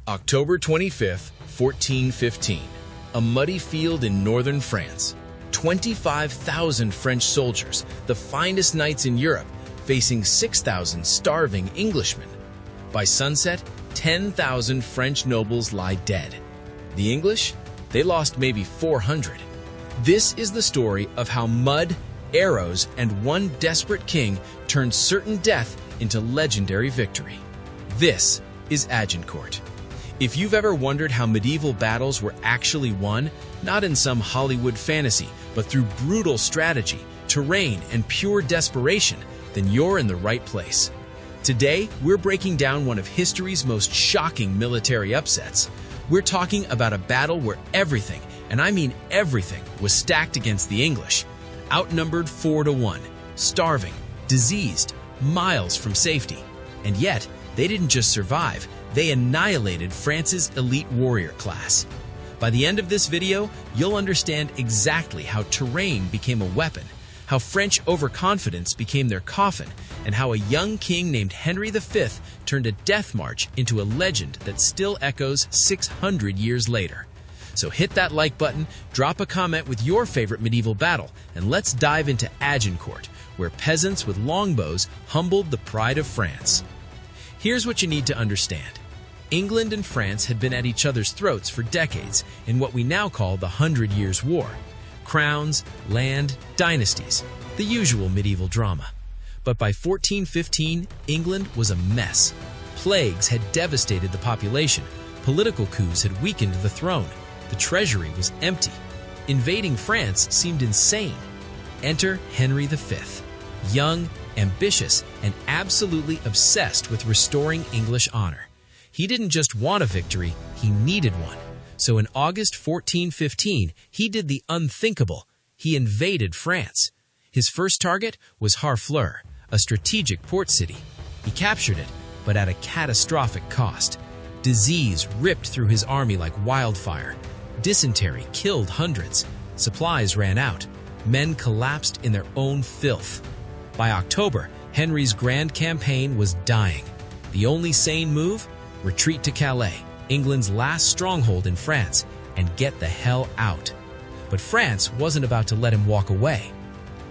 October 25th, 1415. A muddy field in northern France. 25,000 French soldiers, the finest knights in Europe, facing 6,000 starving Englishmen. By sunset, 10,000 French nobles lie dead. The English? They lost maybe 400. This is the story of how mud, arrows, and one desperate king turned certain death into legendary victory. This is Agincourt. If you've ever wondered how medieval battles were actually won, not in some Hollywood fantasy, but through brutal strategy, terrain, and pure desperation, then you're in the right place. Today, we're breaking down one of history's most shocking military upsets. We're talking about a battle where everything, and I mean everything, was stacked against the English. Outnumbered 4-1, starving, diseased, miles from safety. And yet, they didn't just survive, they annihilated France's elite warrior class. By the end of this video, you'll understand exactly how terrain became a weapon, how French overconfidence became their coffin, and how a young king named Henry V turned a death march into a legend that still echoes 600 years later. So hit that like button, drop a comment with your favorite medieval battle, and let's dive into Agincourt, where peasants with longbows humbled the pride of France. Here's what you need to understand. England and France had been at each other's throats for decades in what we now call the 100 Years' War. Crowns, land, dynasties, the usual medieval drama. But by 1415, England was a mess. Plagues had devastated the population, political coups had weakened the throne, the treasury was empty. Invading France seemed insane. Enter Henry V, young, ambitious, and absolutely obsessed with restoring English honor. He didn't just want a victory, he needed one. So in August 1415, he did the unthinkable. He invaded France. His first target was Harfleur, a strategic port city. He captured it, but at a catastrophic cost. Disease ripped through his army like wildfire. Dysentery killed hundreds. Supplies ran out. Men collapsed in their own filth. By October, Henry's grand campaign was dying. The only sane move? Retreat to Calais, England's last stronghold in France, and get the hell out. But France wasn't about to let him walk away.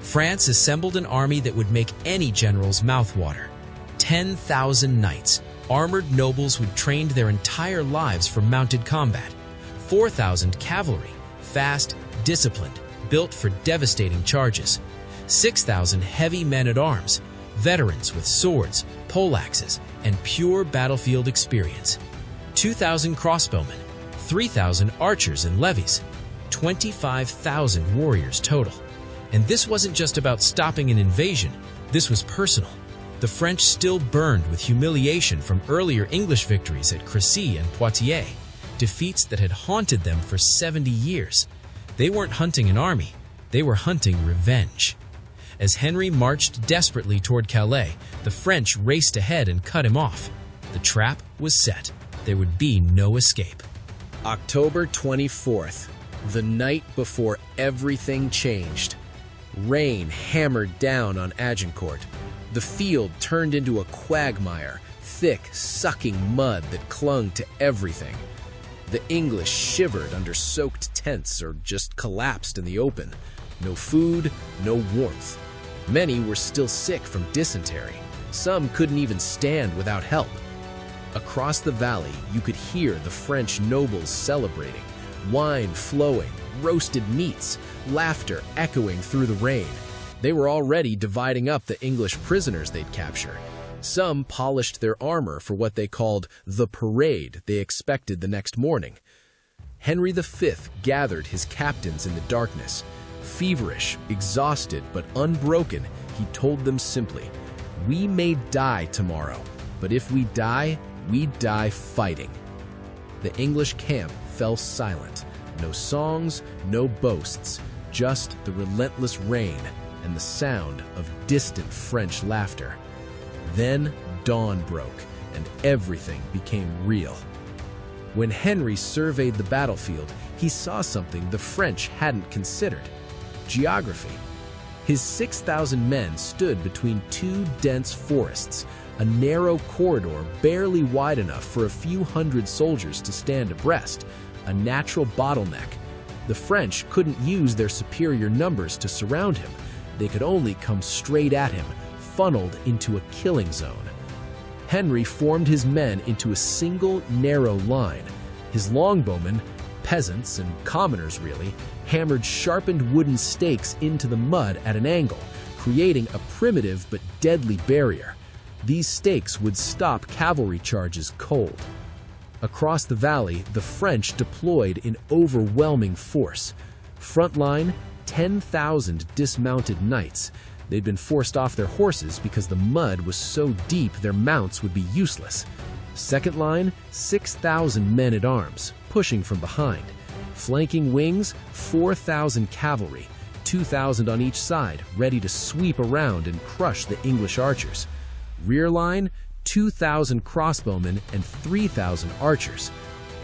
France assembled an army that would make any general's mouth water. 10,000 knights, armored nobles who'd trained their entire lives for mounted combat. 4,000 cavalry, fast, disciplined, built for devastating charges. 6,000 heavy men-at-arms, veterans with swords, poleaxes, and pure battlefield experience. 2,000 crossbowmen, 3,000 archers and levies, 25,000 warriors total. And this wasn't just about stopping an invasion, this was personal. The French still burned with humiliation from earlier English victories at Crécy and Poitiers, defeats that had haunted them for 70 years. They weren't hunting an army, they were hunting revenge. As Henry marched desperately toward Calais, the French raced ahead and cut him off. The trap was set. There would be no escape. October 24th, the night before everything changed. Rain hammered down on Agincourt. The field turned into a quagmire, thick, sucking mud that clung to everything. The English shivered under soaked tents or just collapsed in the open. No food, no warmth. Many were still sick from dysentery. Some couldn't even stand without help. Across the valley, you could hear the French nobles celebrating, wine flowing, roasted meats, laughter echoing through the rain. They were already dividing up the English prisoners they'd capture. Some polished their armor for what they called the parade they expected the next morning. Henry V gathered his captains in the darkness. Feverish, exhausted, but unbroken, he told them simply, "We may die tomorrow, but if we die fighting." The English camp fell silent. No songs, no boasts, just the relentless rain and the sound of distant French laughter. Then dawn broke, and everything became real. When Henry surveyed the battlefield, he saw something the French hadn't considered: geography. His 6,000 men stood between two dense forests, a narrow corridor barely wide enough for a few hundred soldiers to stand abreast, a natural bottleneck. The French couldn't use their superior numbers to surround him. They could only come straight at him, funneled into a killing zone. Henry formed his men into a single, narrow line. His longbowmen, peasants and commoners really, hammered sharpened wooden stakes into the mud at an angle, creating a primitive but deadly barrier. These stakes would stop cavalry charges cold. Across the valley, the French deployed in overwhelming force. Front line, 10,000 dismounted knights. They'd been forced off their horses because the mud was so deep their mounts would be useless. Second line, 6,000 men-at-arms, pushing from behind. Flanking wings, 4,000 cavalry, 2,000 on each side, ready to sweep around and crush the English archers. Rear line, 2,000 crossbowmen and 3,000 archers.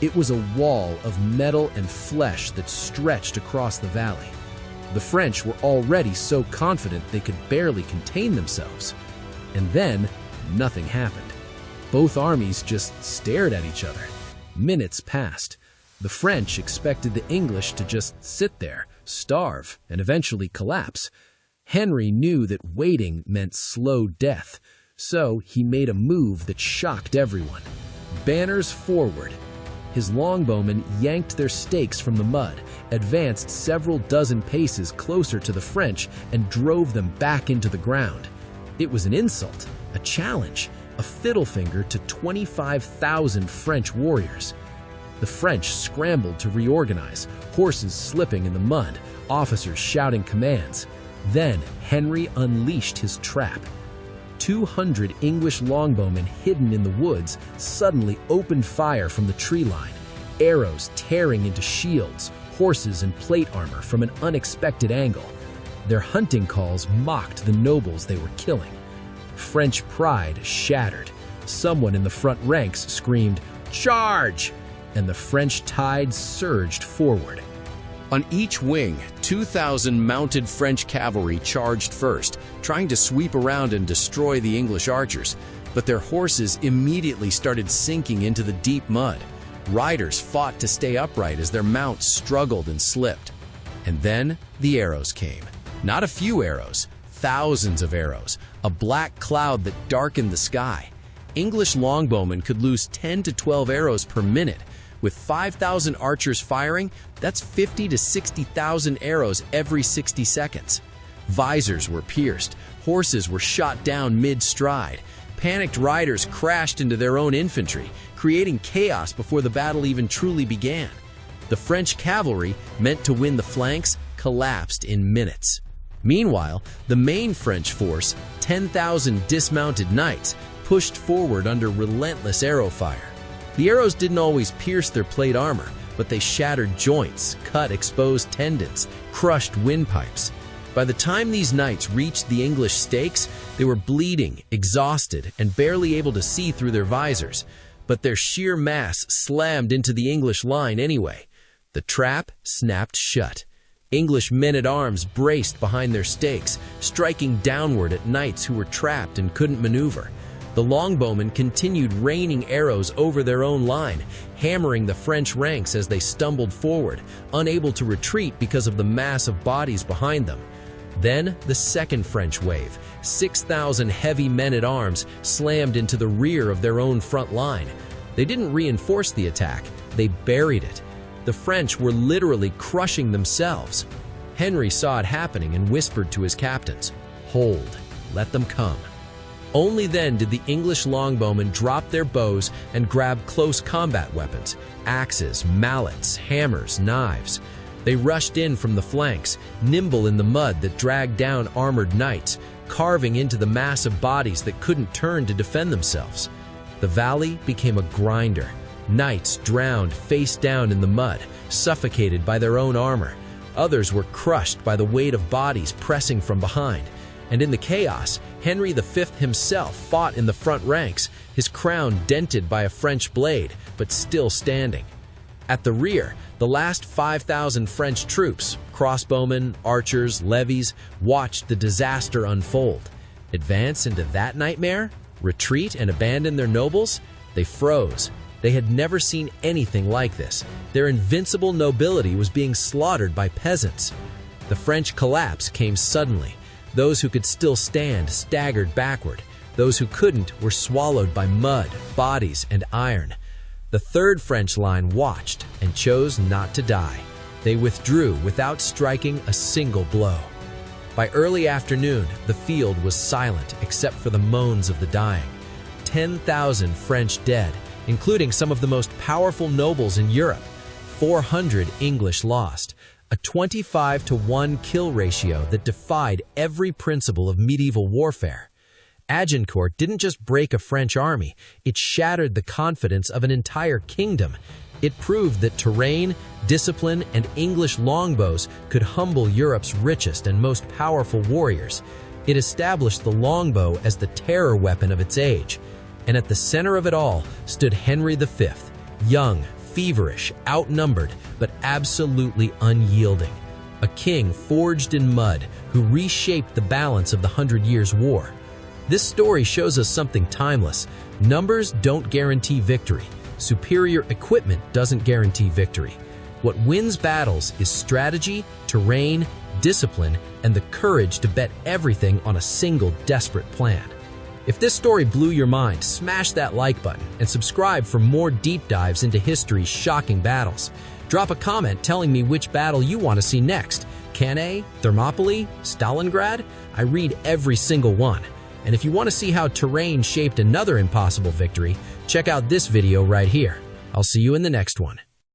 It was a wall of metal and flesh that stretched across the valley. The French were already so confident they could barely contain themselves. And then, nothing happened. Both armies just stared at each other. Minutes passed. The French expected the English to just sit there, starve, and eventually collapse. Henry knew that waiting meant slow death, so he made a move that shocked everyone. Banners forward. His longbowmen yanked their stakes from the mud, advanced several dozen paces closer to the French, and drove them back into the ground. It was an insult, a challenge, a fiddle finger to 25,000 French warriors. The French scrambled to reorganize, horses slipping in the mud, officers shouting commands. Then Henry unleashed his trap. 200 English longbowmen hidden in the woods suddenly opened fire from the tree line, arrows tearing into shields, horses, and plate armor from an unexpected angle. Their hunting calls mocked the nobles they were killing. French pride shattered. Someone in the front ranks screamed, "Charge!" and the French tide surged forward. On each wing, 2,000 mounted French cavalry charged first, trying to sweep around and destroy the English archers, but their horses immediately started sinking into the deep mud. Riders fought to stay upright as their mounts struggled and slipped. And then the arrows came. Not a few arrows, thousands of arrows, a black cloud that darkened the sky. English longbowmen could lose 10 to 12 arrows per minute. With 5,000 archers firing, that's 50 to 60,000 arrows every 60 seconds. Visors were pierced, horses were shot down mid-stride. Panicked riders crashed into their own infantry, creating chaos before the battle even truly began. The French cavalry, meant to win the flanks, collapsed in minutes. Meanwhile, the main French force, 10,000 dismounted knights, pushed forward under relentless arrow fire. The arrows didn't always pierce their plate armor, but they shattered joints, cut exposed tendons, crushed windpipes. By the time these knights reached the English stakes, they were bleeding, exhausted, and barely able to see through their visors. But their sheer mass slammed into the English line anyway. The trap snapped shut. English men-at-arms braced behind their stakes, striking downward at knights who were trapped and couldn't maneuver. The longbowmen continued raining arrows over their own line, hammering the French ranks as they stumbled forward, unable to retreat because of the mass of bodies behind them. Then the second French wave, 6,000 heavy men-at-arms, slammed into the rear of their own front line. They didn't reinforce the attack, they buried it. The French were literally crushing themselves. Henry saw it happening and whispered to his captains, "Hold, let them come." Only then did the English longbowmen drop their bows and grab close combat weapons, axes, mallets, hammers, knives. They rushed in from the flanks, nimble in the mud that dragged down armored knights, carving into the mass of bodies that couldn't turn to defend themselves. The valley became a grinder. Knights drowned face down in the mud, suffocated by their own armor. Others were crushed by the weight of bodies pressing from behind. And in the chaos, Henry V himself fought in the front ranks, his crown dented by a French blade, but still standing. At the rear, the last 5,000 French troops, crossbowmen, archers, levies, watched the disaster unfold. Advance into that nightmare? Retreat and abandon their nobles? They froze. They had never seen anything like this. Their invincible nobility was being slaughtered by peasants. The French collapse came suddenly. Those who could still stand staggered backward. Those who couldn't were swallowed by mud, bodies, and iron. The third French line watched and chose not to die. They withdrew without striking a single blow. By early afternoon, the field was silent except for the moans of the dying. 10,000 French dead, including some of the most powerful nobles in Europe. 400 English lost. A 25-to-1 kill ratio that defied every principle of medieval warfare. Agincourt didn't just break a French army, it shattered the confidence of an entire kingdom. It proved that terrain, discipline, and English longbows could humble Europe's richest and most powerful warriors. It established the longbow as the terror weapon of its age. And at the center of it all stood Henry V, young, feverish, outnumbered, but absolutely unyielding. A king forged in mud who reshaped the balance of the 100 Years' War. This story shows us something timeless. Numbers don't guarantee victory. Superior equipment doesn't guarantee victory. What wins battles is strategy, terrain, discipline, and the courage to bet everything on a single desperate plan. If this story blew your mind, smash that like button and subscribe for more deep dives into history's shocking battles. Drop a comment telling me which battle you want to see next. Cannae, Thermopylae, Stalingrad? I read every single one. And if you want to see how terrain shaped another impossible victory, check out this video right here. I'll see you in the next one.